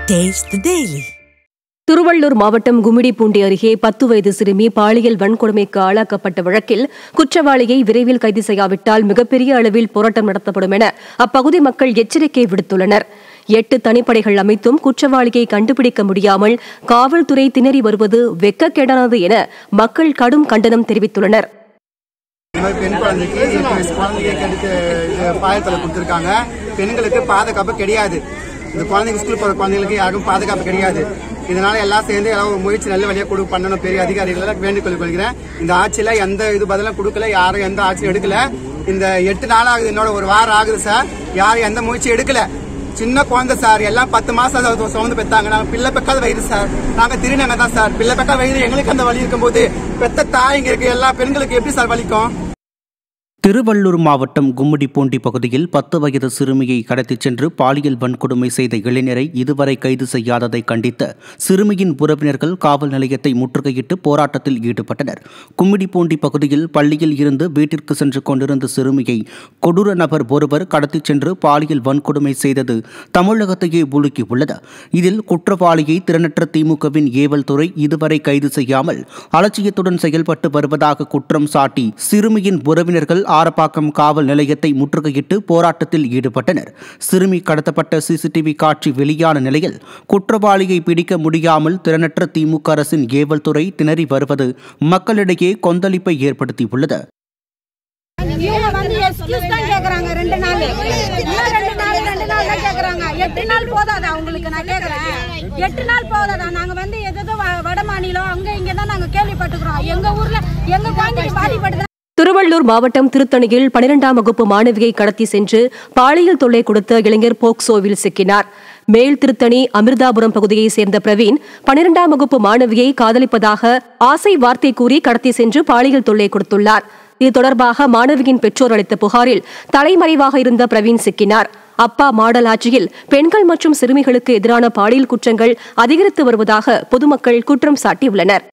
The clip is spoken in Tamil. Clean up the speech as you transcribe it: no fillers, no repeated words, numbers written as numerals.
Taste the Daily. திருவள்ளூர் மாவட்டம் கும்மிடிப்பூண்டி அருகே 10 வயது சிறுமி பாலியல் வன்கொடுமைக்கு ஆளாக்கப்பட்ட வழக்கில் குற்றவாளியை விரைவில் கைது செய்யாவிட்டால் மிகப்பெரிய அளவில் போராட்டம் நடத்தப்படும் என அப்பகுதி மக்கள் எச்சரிக்கை விடுத்துள்ளனர். 8 தனிப்படைகள் அமைத்தும் குற்றவாளியை கண்டுபிடிக்க முடியாமல் காவல்துறை திணறி வருவது வெட்கக்கேடானது என மக்கள் கடும் கண்டனம் தெரிவித்துள்ளனர். பெண் குழந்தைக்கு பாயத்தில் கொடுத்திருக்காங்க. பெண்களுக்கு பாதுகாப்பு கிடையாது. இந்த குழந்தைங்க ஸ்கூல் போற குழந்தைகளுக்கு யாருக்கும் பாதுகாப்பு கிடையாது. இதனால எல்லாம் சேர்ந்து எல்லாம் முயற்சி நல்ல வழியா பண்ணணும். பெரிய அதிகாரிகளை வேண்டிக் கொள்கிறேன். இந்த ஆட்சியில எந்த இது பதிலும் கொடுக்கல, யாரும் எந்த ஆட்சியும் எடுக்கல. இந்த 8 நாள் ஆகுது, என்னோட ஒரு வாரம் ஆகுது சார். யாரும் எந்த முயற்சி எடுக்கல. சின்ன குழந்தை சார், எல்லாம் 10 மாசம் சுமந்து பெற்றாங்க. நாங்க பிள்ளை பெக்காத வயது சார். நாங்க திருநங்க தான் சார். பிள்ளை பெக்காத வயது எங்களுக்கு அந்த வலி இருக்கும் போது பெத்த தாய்ங்க இருக்கு எல்லா பெண்களுக்கு எப்படி சார் வலிக்கும்? திருவள்ளூர் மாவட்டம் கும்மிடிப்பூண்டி பகுதியில் 10 வயது சிறுமியை கடத்திச் சென்று பாலியல் வன்கொடுமை செய்த இளைஞரை இதுவரை கைது செய்யாததை கண்டித்து சிறுமியின் உறவினர்கள் காவல் நிலையத்தை முற்றுகையிட்டு போராட்டத்தில் ஈடுபட்டனர். கும்மிடிப்பூண்டி பகுதியில் பள்ளியில் இருந்து வீட்டிற்கு சென்று கொண்டிருந்த சிறுமியை கொடூர நபர் ஒருவர் கடத்திச் சென்று பாலியல் வன்கொடுமை செய்தது தமிழகத்தையே உலுக்கியுள்ளது. இதில் குற்றவாளியை திறனற்ற திமுகவின் ஏவல் துறை இதுவரை கைது செய்யாமல் அலட்சியத்துடன் செயல்பட்டு வருவதாக குற்றம் சாட்டி சிறுமியின் உறவினர்கள் ஆரப்பாக்கம் காவல் நிலையத்தை முற்றுகையிட்டு போராட்டத்தில் ஈடுபட்டனர். சிறுமி கடத்தப்பட்ட சிசிடிவி காட்சி வெளியான நிலையில் குற்றவாளியை பிடிக்க முடியாமல் திறனற்ற திமுக அரசின் ஏவல் துறை திணறி வருவது மக்களிடையே கொந்தளிப்பை ஏற்படுத்தியுள்ளது. திருவள்ளூர் மாவட்டம் திருத்தணியில் 12ஆம் வகுப்பு மாணவியை கடத்தி சென்று பாலியல் தொல்லை கொடுத்த இளைஞர் போக்சோவில் சிக்கினார். மேல் திருத்தணி அமிர்தாபுரம் பகுதியைச் சேர்ந்த பிரவீன் 12ஆம் வகுப்பு மாணவியை காதலிப்பதாக ஆசை வார்த்தை கூறி கடத்தி சென்று பாலியல் தொல்லை கொடுத்துள்ளார். இது தொடர்பாக மாணவியின் பெற்றோர் அளித்த புகாரில் தலைமறைவாக இருந்த பிரவீன் சிக்கினார். அப்பா மாடல் ஆட்சியில் பெண்கள் மற்றும் சிறுமிகளுக்கு எதிரான பாலியல் குற்றங்கள் அதிகரித்து வருவதாக பொதுமக்கள் குற்றம் சாட்டியுள்ளனர்.